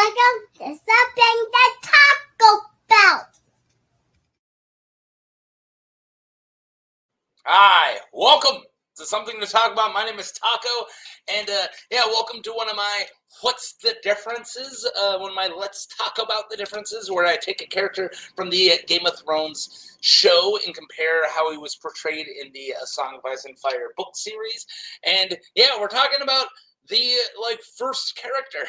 welcome to something to talk about. Hi, welcome to Something to Talk About. My name is Taco, and welcome to one of my What's the Differences, one of my Let's Talk About the Differences, where I take a character from the Game of Thrones show and compare how he was portrayed in the Song of Ice and Fire book series. And we're talking about the first character.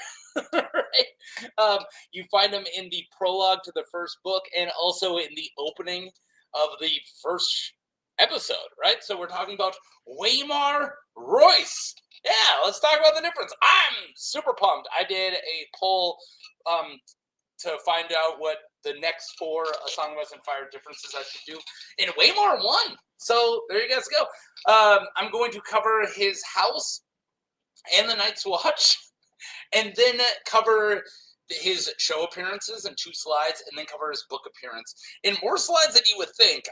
Right? You find him in the prologue to the first book and also in the opening of the first episode, right? So we're talking about Waymar Royce. Yeah, let's talk about the difference. I'm super pumped. I did a poll to find out what the next 4 A Song of Ice and Fire differences I should do, and Waymar won. So there you guys go. I'm going to cover his house and the Night's Watch, and then cover his show appearances in 2 slides, and then cover his book appearance in more slides than you would think.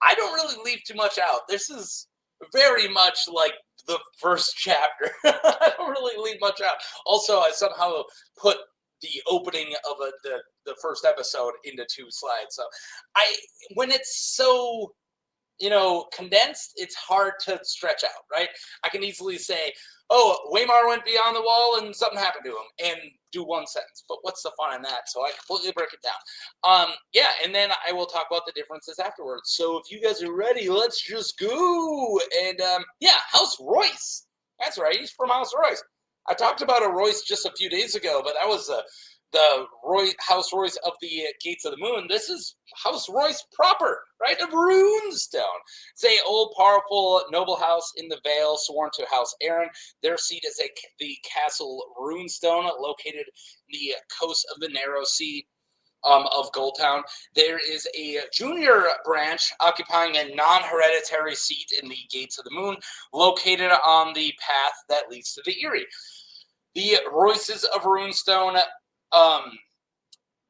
I don't really leave too much out. This is very much like the first chapter. I don't really leave much out. Also, I somehow put the opening of the first episode into 2 slides. So when it's so condensed, it's hard to stretch out, right? I can easily say, oh, Waymar went beyond the wall and something happened to him, and do 1 sentence. But what's the fun in that? So I completely break it down. And then I will talk about the differences afterwards. So if you guys are ready, let's just go. And House Royce. That's right, he's from House Royce. I talked about a Royce just a few days ago, but that was the House Royce of the Gates of the Moon. This is House Royce proper, right, of Runestone. It's a old, powerful, noble house in the Vale, sworn to House Aaron. Their seat is the Castle Runestone, located the coast of the narrow sea of Goldtown. There is a junior branch occupying a non-hereditary seat in the Gates of the Moon, located on the path that leads to the Eyrie. The Royces of Runestone,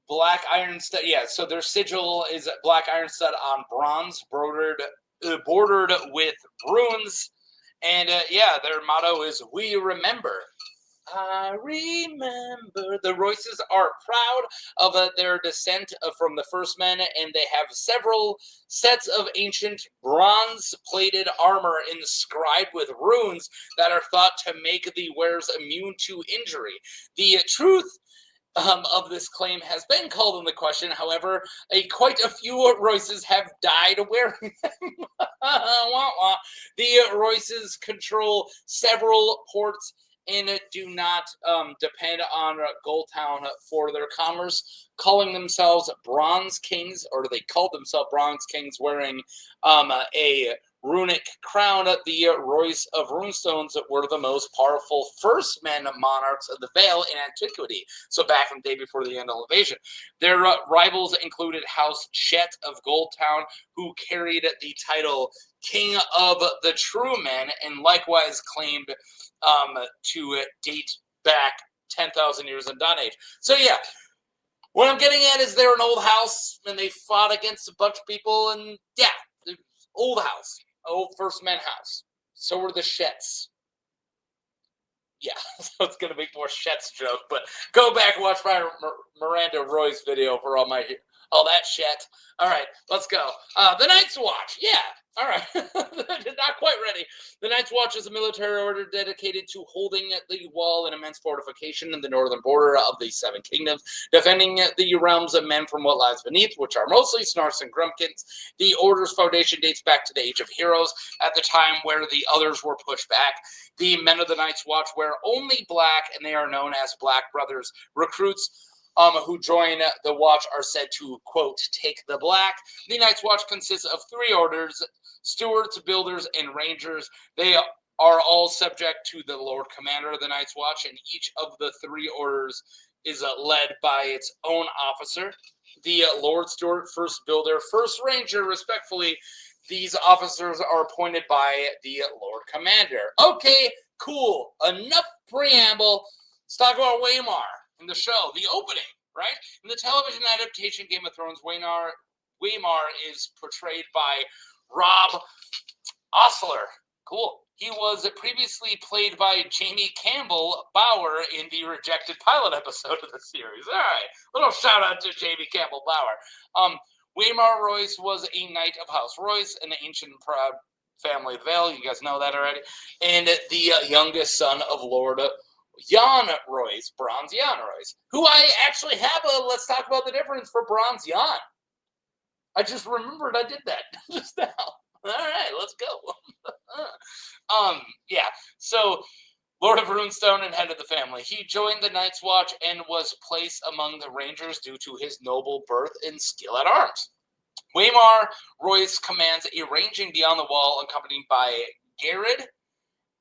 black iron stud. Yeah, so their sigil is black iron stud on bronze, bordered with runes, and their motto is "We remember." I remember. The Royces are proud of their descent from the First Men, and they have several sets of ancient bronze-plated armor inscribed with runes that are thought to make the wearers immune to injury. The truth of this claim has been called into question. However, quite a few Royces have died wearing them. The Royces control several ports and do not depend on Goldtown for their commerce, calling themselves Bronze Kings, or they called themselves Bronze Kings, wearing a runic crown. The Royce of Runestones were the most powerful first men monarchs of the Vale in antiquity, so back in the day before the Andal invasion. Their rivals included House Shet of Goldtown, who carried the title King of the True Men, and likewise claimed to date back 10,000 years in Dawn Age. So what I'm getting at is they're an old house, and they fought against a bunch of people, and old house. Old First Men house. So were the Shets. Yeah, so it's going to be more Shets joke, but go back and watch my Miranda Royce video for all that shit. All right, let's go. The Night's Watch. Yeah, all right. Not quite ready. The Night's Watch is a military order dedicated to holding the wall, an immense fortification in the northern border of the Seven Kingdoms, defending the realms of men from what lies beneath, which are mostly Snarks and Grumpkins. The order's foundation dates back to the Age of Heroes, at the time where the others were pushed back. The men of the Night's Watch wear only black, and they are known as Black Brothers. Recruits who join the watch are said to, quote, take the black. The Night's Watch consists of 3 orders: stewards, builders, and rangers. They are all subject to the Lord Commander of the Night's Watch, and each of the 3 orders is led by its own officer. The Lord Steward, First Builder, First Ranger, respectfully. These officers are appointed by the Lord Commander. Okay, cool. Enough preamble. Let's talk about Waymar in the show, the opening, right? In the television adaptation Game of Thrones, Waymar is portrayed by Rob Ostlere. Cool. He was previously played by Jamie Campbell Bower in the rejected pilot episode of the series. All right, little shout out to Jamie Campbell Bower. Waymar Royce was a knight of House Royce, an ancient and proud family of the Vale. You guys know that already. And the youngest son of Lord Yohn Royce, Bronze Yohn Royce, who I actually have a let's talk about the difference for Bronze Yohn. I just remembered I did that just now. All right, let's go. Yeah, so Lord of Runestone and head of the family. He joined the Night's Watch and was placed among the Rangers due to his noble birth and skill at arms. Waymar Royce commands a ranging beyond the wall, accompanied by Garrett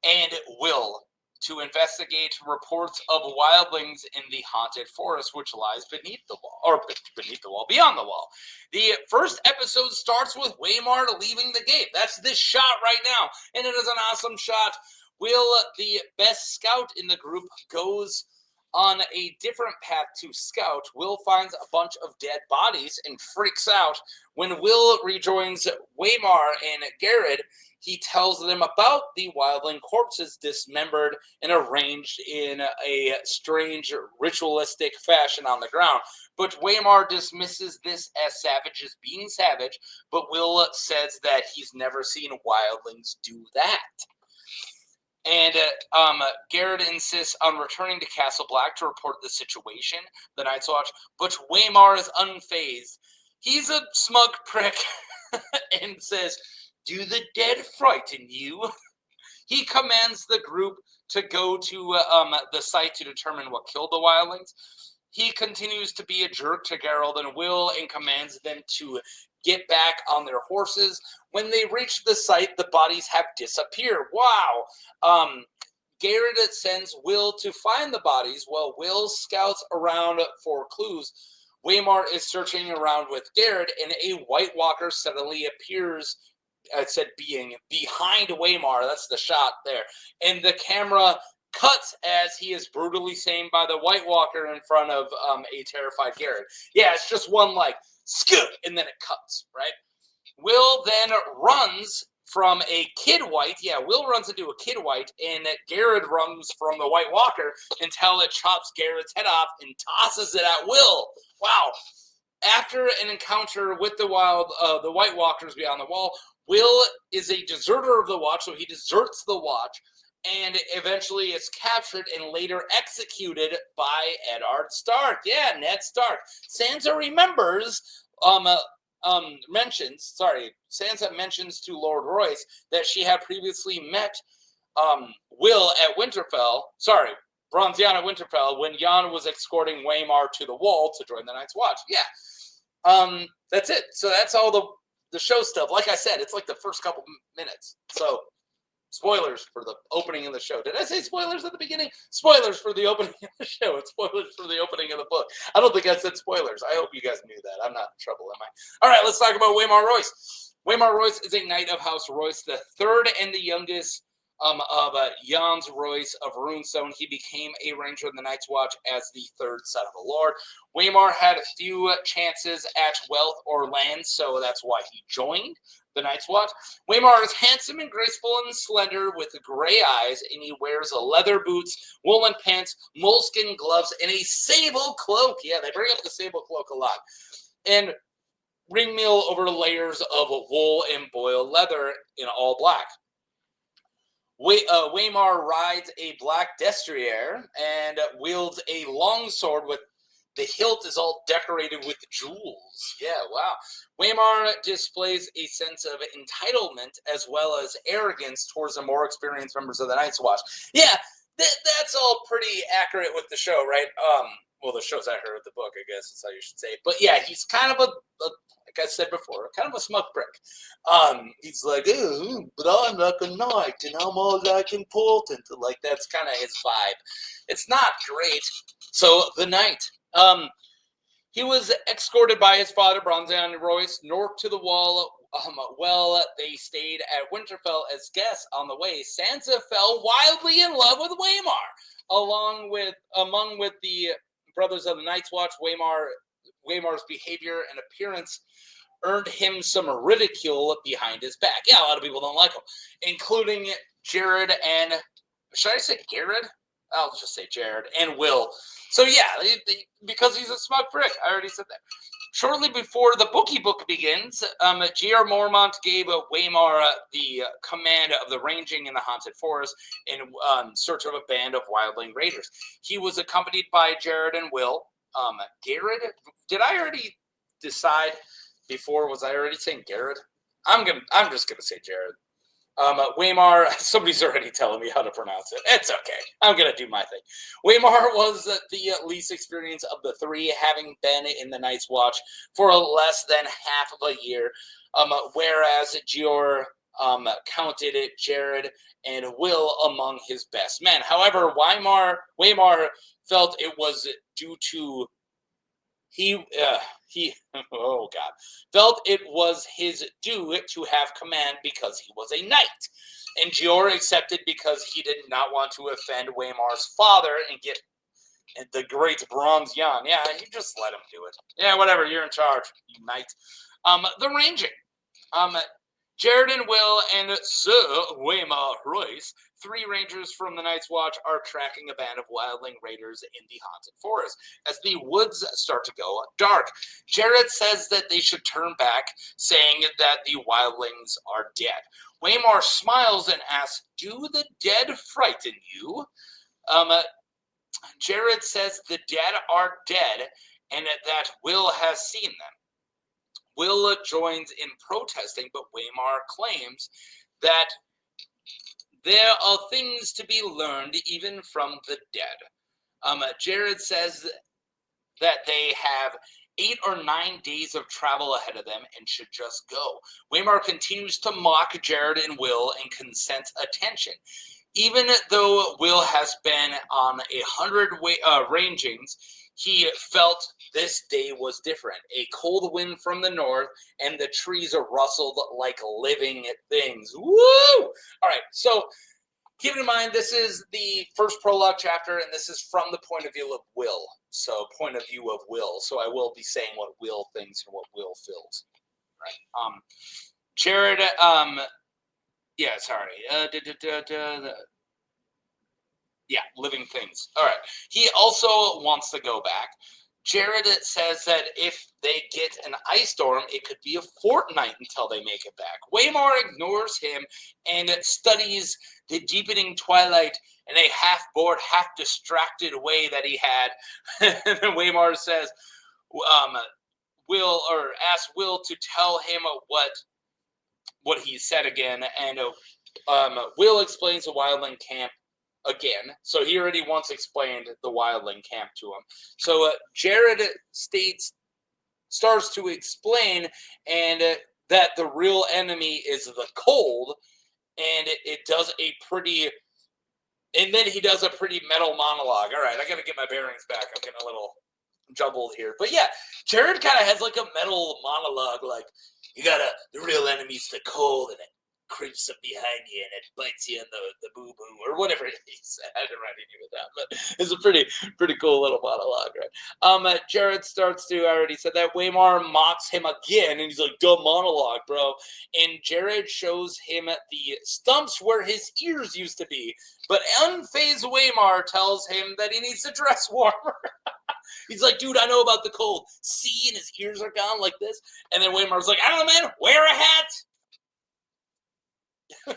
and Will, to investigate reports of wildlings in the haunted forest, which lies beneath the wall, or beneath the wall, beyond the wall. The first episode starts with Waymar leaving the gate. That's this shot right now, and it is an awesome shot. Will, the best scout in the group, goes on a different path to scout. Will finds a bunch of dead bodies and freaks out. When Will rejoins Waymar and Garrett, he tells them about the wildling corpses dismembered and arranged in a strange ritualistic fashion on the ground. But Waymar dismisses this as savages being savage, but Will says that he's never seen wildlings do that. And Garrett insists on returning to Castle Black to report the situation, the Night's Watch, but Waymar is unfazed. He's a smug prick and says, "Do the dead frighten you?" He commands the group to go to the site to determine what killed the wildlings. He continues to be a jerk to Geralt and Will and commands them to get back on their horses. When they reach the site, the bodies have disappeared. Wow. Garrett sends Will to find the bodies while Will scouts around for clues. Waymar is searching around with Garrett, and a White Walker suddenly appears, being behind Waymar. That's the shot there. And the camera cuts as he is brutally slain by the White Walker in front of a terrified Garrett. Yeah, it's just one like, scoot, and then it cuts, right? Will then runs from a Kid White. Yeah, Will runs into a Kid White, and Garrett runs from the White Walker until it chops Garrett's head off and tosses it at Will. Wow. After an encounter with the White Walkers beyond the wall, Will is a deserter of the Watch, so he deserts the Watch, and eventually is captured and later executed by Eddard Stark. Yeah, Ned Stark. Sansa mentions to Lord Royce that she had previously met Will at Winterfell. Bronziana at Winterfell when Yohn was escorting Waymar to the wall to join the Night's Watch. Yeah. That's it. So that's all the show stuff. Like I said, it's like the first couple minutes. So spoilers for the opening of the show. Did I say spoilers at the beginning? Spoilers for the opening of the show. It's spoilers for the opening of the book. I don't think I said spoilers. I hope you guys knew that. I'm not in trouble, am I? All right, let's talk about Waymar Royce. Waymar Royce is a knight of House Royce, the third and the youngest of Yohn Royce of Runestone. He became a ranger in the Night's Watch as the third son of a lord. Waymar had a few chances at wealth or land, so that's why he joined the Night's Watch. Waymar is handsome and graceful and slender with gray eyes, and he wears leather boots, woolen pants, moleskin gloves, and a sable cloak. Yeah, they bring up the sable cloak a lot. And ringmail over layers of wool and boiled leather in all black. Waymar rides a black destrier and wields a long sword with the hilt is all decorated with jewels. Yeah, wow. Waymar displays a sense of entitlement as well as arrogance towards the more experienced members of the Night's Watch. Yeah, that's all pretty accurate with the show, right? Well, the show's accurate with the book, I guess is how you should say it. But yeah, he's kind of like I said before, kind of a smug prick. He's like, but I'm like a knight, and I'm all like important. Like that's kind of his vibe. It's not great. So the knight. He was escorted by his father, Bronziana Royce, north to the wall. They stayed at Winterfell as guests on the way. Sansa fell wildly in love with Waymar, among the brothers of the Night's Watch. Waymar's behavior and appearance earned him some ridicule behind his back. Yeah, a lot of people don't like him, including Jared and, should I say Garrett? I'll just say Jared and Will. So yeah, because he's a smug prick. I already said that. Shortly before the bookie book begins, G.R. Mormont gave Waymar the command of the ranging in the haunted forest in search of a band of wildling raiders. He was accompanied by Jared and Will. Garrett, did I already decide before? Was I already saying Garrett? I'm just gonna say Jared. Waymar, somebody's already telling me how to pronounce it. It's okay. I'm going to do my thing. Waymar was the least experienced of the three, having been in the Night's Watch for less than half of a year, whereas Gior counted Jared and Will among his best men. However, Waymar felt it was due to felt it was his due to have command because he was a knight. And Gior accepted because he did not want to offend Waymar's father and get the great bronze Yohn. Yeah, you just let him do it. Yeah, whatever, you're in charge, you knight. The ranging. Jared and Will and Sir Waymar Royce, three rangers from the Night's Watch, are tracking a band of wildling raiders in the haunted forest. As the woods start to go dark, Jared says that they should turn back, saying that the wildlings are dead. Waymar smiles and asks, "Do the dead frighten you?" Jared says the dead are dead and that Will has seen them. Will joins in protesting, but Waymar claims that there are things to be learned even from the dead. Jared says that they have 8 or 9 days of travel ahead of them and should just go. Waymar continues to mock Jared and Will and consents attention. Even though Will has been on 100 rangings, he felt this day was different. A cold wind from the north, and the trees rustled like living things. Woo! All right, so keep in mind, this is the first prologue chapter, and this is from the point of view of Will. So, point of view of Will. So, I will be saying what Will thinks and what Will feels. Right? Jared, yeah, sorry. Yeah, living things. All right. He also wants to go back. Jared says that if they get an ice storm, it could be a fortnight until they make it back. Waymar ignores him and studies the deepening twilight in a half-bored, half-distracted way that he had. And then Waymar says, asks Will to tell him what he said again. And Will explains the wildling camp again. So he already once explained the wildling camp to him. So Jared starts to explain and that the real enemy is the cold, and it does a pretty, and then he does a pretty metal monologue. All right, I got to get my bearings back. I'm getting a little jumbled here. But yeah, Jared kind of has like a metal monologue, like, the real enemy's the cold, and it creeps up behind you and it bites you in the boo-boo or whatever he said. I didn't write any of that, but it's a pretty cool little monologue, right? Jared starts to, I already said that, Waymar mocks him again, and he's like, dumb monologue, bro. And Jared shows him the stumps where his ears used to be, but unfazed Waymar tells him that he needs to dress warmer. He's like, dude, I know about the cold. See, and his ears are gone like this. And then Waymar's like, I don't know, man, wear a hat. All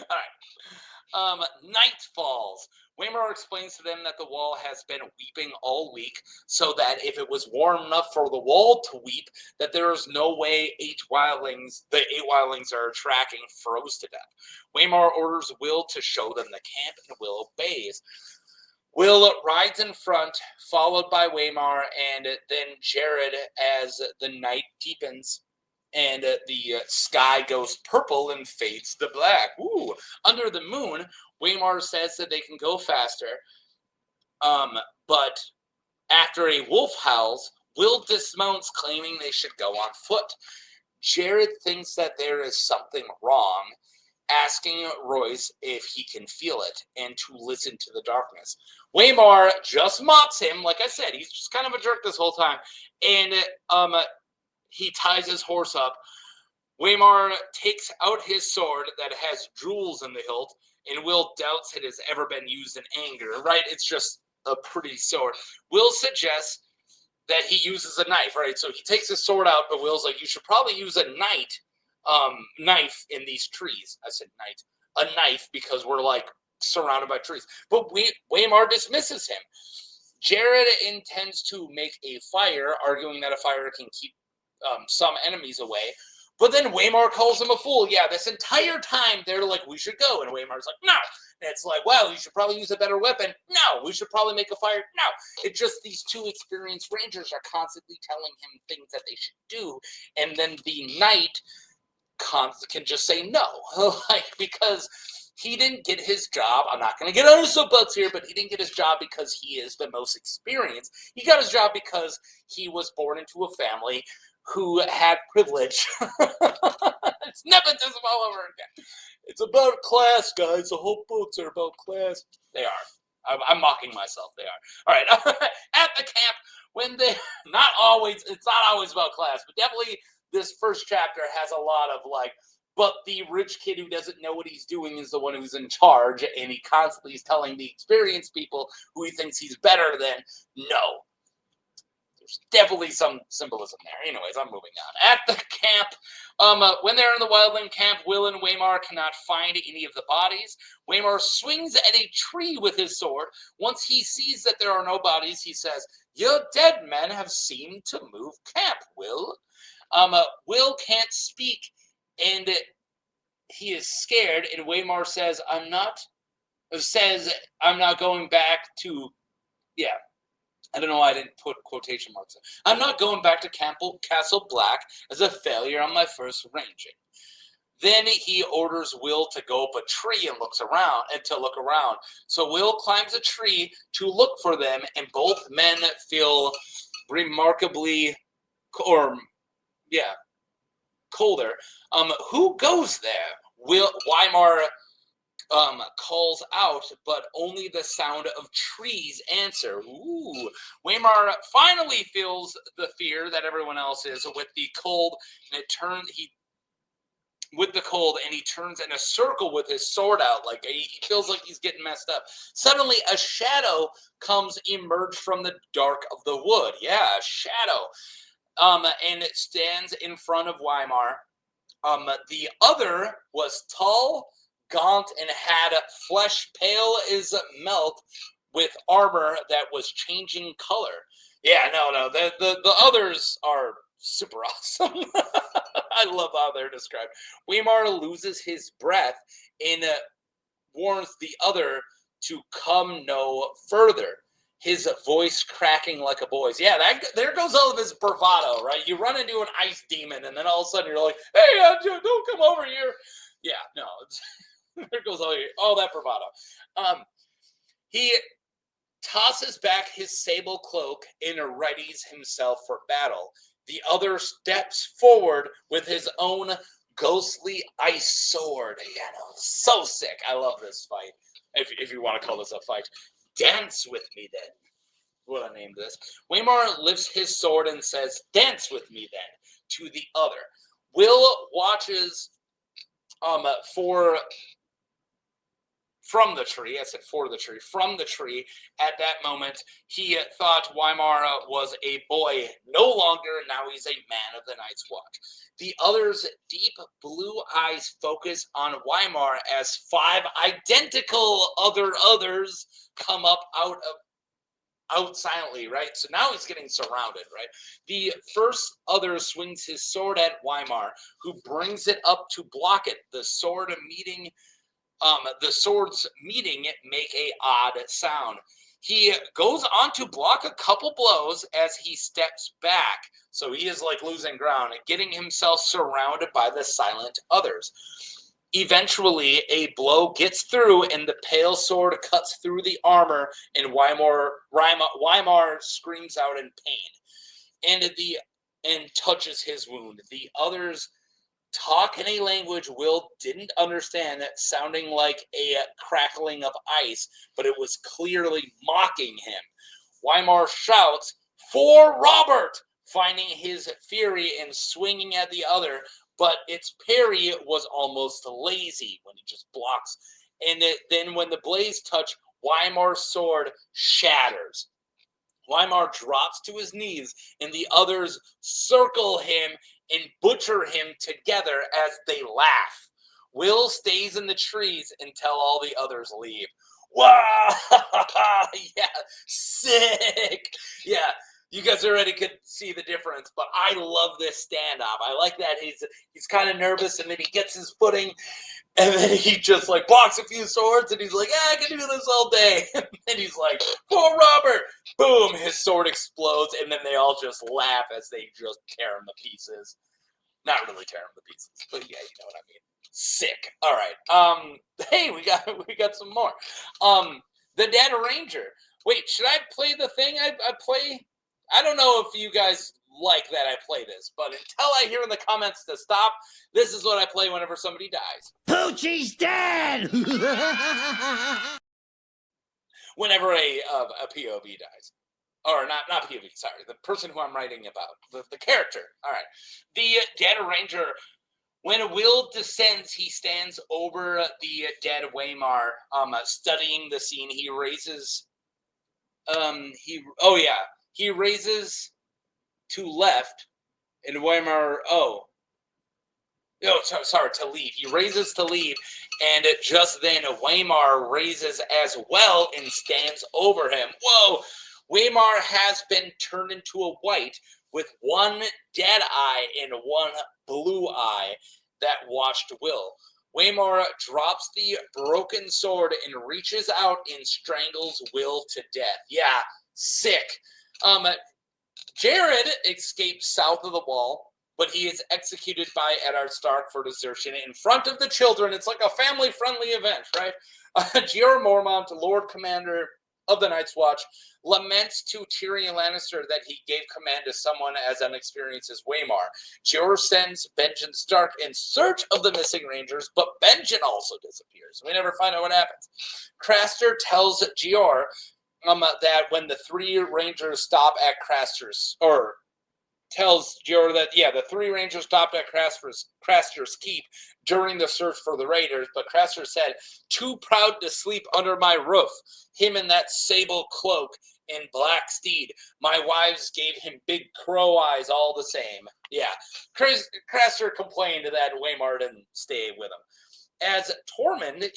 right. Night falls. Waymar explains to them that the wall has been weeping all week, so that if it was warm enough for the wall to weep, that there is no way the 8 wildlings are tracking froze to death. Waymar orders Will to show them the camp, and Will obeys. Will rides in front, followed by Waymar, and then Jared as the night deepens and the sky goes purple and fades to black. Ooh. Under the moon, Waymar says that they can go faster, but after a wolf howls, Will dismounts, claiming they should go on foot. Jared thinks that there is something wrong, asking Royce if he can feel it and to listen to the darkness. Waymar just mocks him. Like I said, he's just kind of a jerk this whole time. And he ties his horse up. Waymar takes out his sword that has jewels in the hilt, and Will doubts it has ever been used in anger, right? It's just a pretty sword. Will suggests that he uses a knife, right? So he takes his sword out, but Will's like, you should probably use a knife in these trees. I said knight, a knife, because we're like surrounded by trees. But Waymar dismisses him. Jared intends to make a fire, arguing that a fire can keep some enemies away. But then Waymar calls him a fool. Yeah, this entire time they're like, we should go. And Waymar's like, no. And it's like, well, you should probably use a better weapon. No, we should probably make a fire. No. It's just these two experienced rangers are constantly telling him things that they should do. And then the knight can just say no. Like, because he didn't get his job. I'm not going to get on his soapbox here, but he didn't get his job because he is the most experienced. He got his job because he was born into a family who had privilege. It's nepotism all over again. It's about class, guys. The whole books are about class. They are. I'm mocking myself. They are. All right. At the camp, when they it's not always about class, but definitely this first chapter has a lot of like, but the rich kid who doesn't know what he's doing is the one who's in charge, and he constantly is telling the experienced people who he thinks he's better than, no. There's definitely some symbolism there. Anyways, I'm moving on. At the camp, when they're in the wildland camp, Will and Waymar cannot find any of the bodies. Waymar swings at a tree with his sword. Once he sees that there are no bodies, he says, "Your dead men have seemed to move camp, Will." Will can't speak, and he is scared, and Waymar says, I'm not going back to, yeah. I don't know why I didn't put quotation marks. I'm not going back to Castle Black as a failure on my first ranging. Then he orders Will to go up a tree and to look around. So Will climbs a tree to look for them, and both men feel remarkably, colder. Who goes there? Waymar calls out, but only the sound of trees answer. Ooh. Waymar finally feels the fear that everyone else is with the cold, and he turns in a circle with his sword out, like he feels like he's getting messed up. Suddenly, a shadow emerge from the dark of the wood. Yeah, a shadow. And it stands in front of Waymar. The other was tall, gaunt, and had flesh pale as milk, with armor that was changing color. Yeah, no, the others are super awesome. I love how they're described. Waymar loses his breath and warns the other to come no further. His voice cracking like a boy's. Yeah, there goes all of his bravado, right? You run into an ice demon, and then all of a sudden you're like, hey, don't come over here. Yeah, no, there goes all that bravado. He tosses back his sable cloak and readies himself for battle. The other steps forward with his own ghostly ice sword. Yeah, no, so sick. I love this fight. If you want to call this a fight. Dance with me then. What I named this. Waymar lifts his sword and says, dance with me then, to the other. Will watches from the tree. I said for the tree. From the tree. At that moment, he thought Waymar was a boy no longer. Now he's a man of the Night's Watch. The other's deep blue eyes focus on Waymar as 5 identical others come up out silently, right? So now he's getting surrounded, right? The first other swings his sword at Waymar, who brings it up to block it. The swords meeting make a odd sound. He goes on to block a couple blows as he steps back. So he is like losing ground and getting himself surrounded by the silent others. Eventually, a blow gets through, and the pale sword cuts through the armor, and Waymar screams out in pain, and touches his wound. The others talk in a language Will didn't understand, sounding like a crackling of ice, but it was clearly mocking him. Waymar shouts, "For Robert!" finding his fury and swinging at the other, but its parry was almost lazy when he just blocks. And then when the blades touch, Waymar's sword shatters. Waymar drops to his knees, and the others circle him and butcher him together as they laugh. Will stays in the trees until all the others leave. Wow! Yeah, sick! Yeah, you guys already could see the difference, but I love this standoff. I like that he's kind of nervous, and then he gets his footing, and then he just like blocks a few swords, and he's like, I can do this all day. And then he's like, poor Robert! Boom! His sword explodes, and then they all just laugh as they just tear him to pieces. Not really tear him to pieces, but yeah, you know what I mean. Sick. All right. Hey, we got some more. The Dead Ranger. Wait, should I play the thing I play? I don't know if you guys like that I play this, but until I hear in the comments to stop, this is what I play whenever somebody dies. Poochie's dead! Whenever a POV dies. Or not POV, sorry. The person who I'm writing about. The character. All right. The Dead Ranger, when Will descends, he stands over the dead Waymar, studying the scene. He raises he raises to left, and Waymar, sorry, to leave. He raises to leave, and just then Waymar raises as well and stands over him. Whoa! Waymar has been turned into a white with one dead eye and one blue eye that watched Will. Waymar drops the broken sword and reaches out and strangles Will to death. Yeah, sick. Jared escapes south of the wall, but he is executed by Eddard Stark for desertion in front of the children. It's like a family-friendly event, right? Jeor Mormont, Lord Commander of the Night's Watch, laments to Tyrion Lannister that he gave command to someone as inexperienced as Waymar. Jeor sends Benjen Stark in search of the missing Rangers, but Benjen also disappears. We never find out what happens. Craster tells Jeor that when the three Rangers stop at Craster's, or tells Jeor that, the three Rangers stopped at Craster's keep during the search for the Raiders, but Craster said, too proud to sleep under my roof, him in that sable cloak and black steed. My wives gave him big crow eyes all the same. Yeah, Craster complained that Waymar didn't stay with him. As Tormund,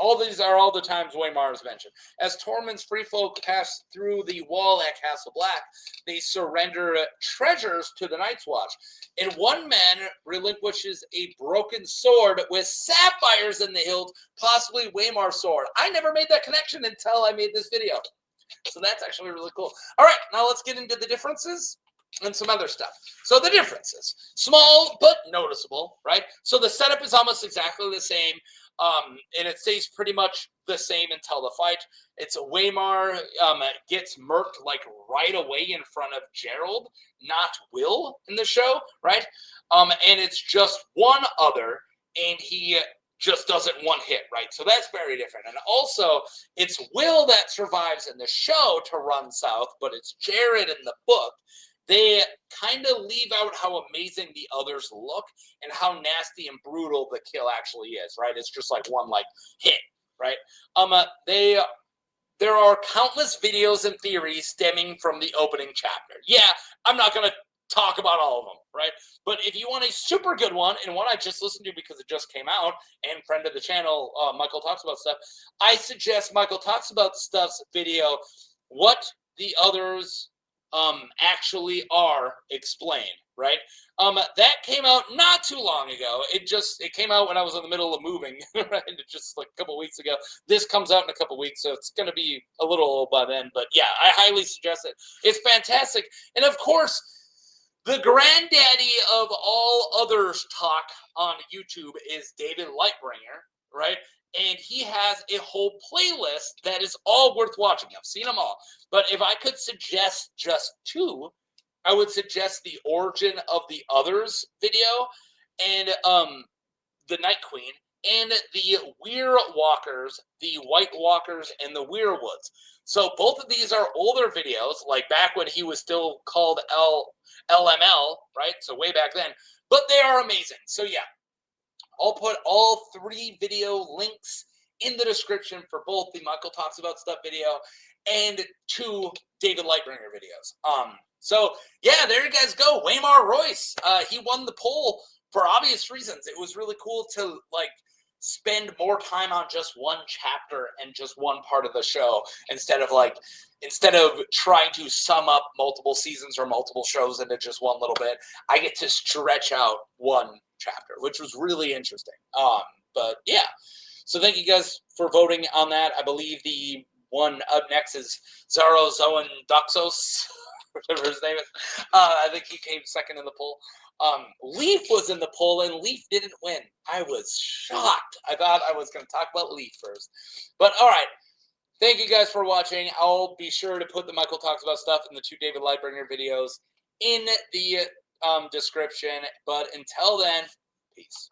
all these are all the times Waymar is mentioned. As Tormund's free folk pass through the wall at Castle Black, they surrender treasures to the Night's Watch. And one man relinquishes a broken sword with sapphires in the hilt, possibly Waymar's sword. I never made that connection until I made this video. So that's actually really cool. All right, now let's get into the differences and some other stuff. So the differences, small but noticeable, right? So the setup is almost exactly the same. And it stays pretty much the same until the fight. It's Waymar gets murked like right away in front of Gerald, not Will in the show, right? And it's just one other, and he just doesn't one hit, right? So that's very different. And also, it's Will that survives in the show to run south, but it's Jared in the book. They kind of leave out how amazing the others look and how nasty and brutal the kill actually is, right? It's just like one hit, right? There are countless videos and theories stemming from the opening chapter. Yeah, I'm not going to talk about all of them, right? But if you want a super good one, and one I just listened to because it just came out, and friend of the channel, Michael Talks About Stuff, I suggest Michael Talks About Stuff's video, What the Others actually are explained, right? That came out not too long ago. It came out when I was in the middle of moving, right? Just like a couple weeks ago. This comes out in a couple weeks, so it's going to be a little old by then. But yeah, I highly suggest it. It's fantastic. And of course, the granddaddy of all others talk on YouTube is David Lightbringer, right? And he has a whole playlist that is all worth watching. I've seen them all. But if I could suggest just two, I would suggest the Origin of the Others video and the Night Queen and the Weir Walkers, the White Walkers, and the Weirwoods. So both of these are older videos, like back when he was still called LML, right? So way back then. but they are amazing. So yeah, I'll put all 3 video links in the description for both the Michael Talks About Stuff video and 2 David Lightbringer videos. So yeah, there you guys go. Waymar Royce, he won the poll for obvious reasons. It was really cool to like spend more time on just one chapter and just one part of the show instead of trying to sum up multiple seasons or multiple shows into just one little bit. I get to stretch out one chapter, which was really interesting. But yeah, so thank you guys for voting on that. I believe the one up next is Zaro Zoan Doxos, whatever his name is. I think he came second in the poll. Leaf was in the poll, and Leaf didn't win. I was shocked. I thought I was going to talk about Leaf first. But all right. Thank you guys for watching. I'll be sure to put the Michael Talks About Stuff and the 2 David Lightbringer videos in the description. But until then, peace.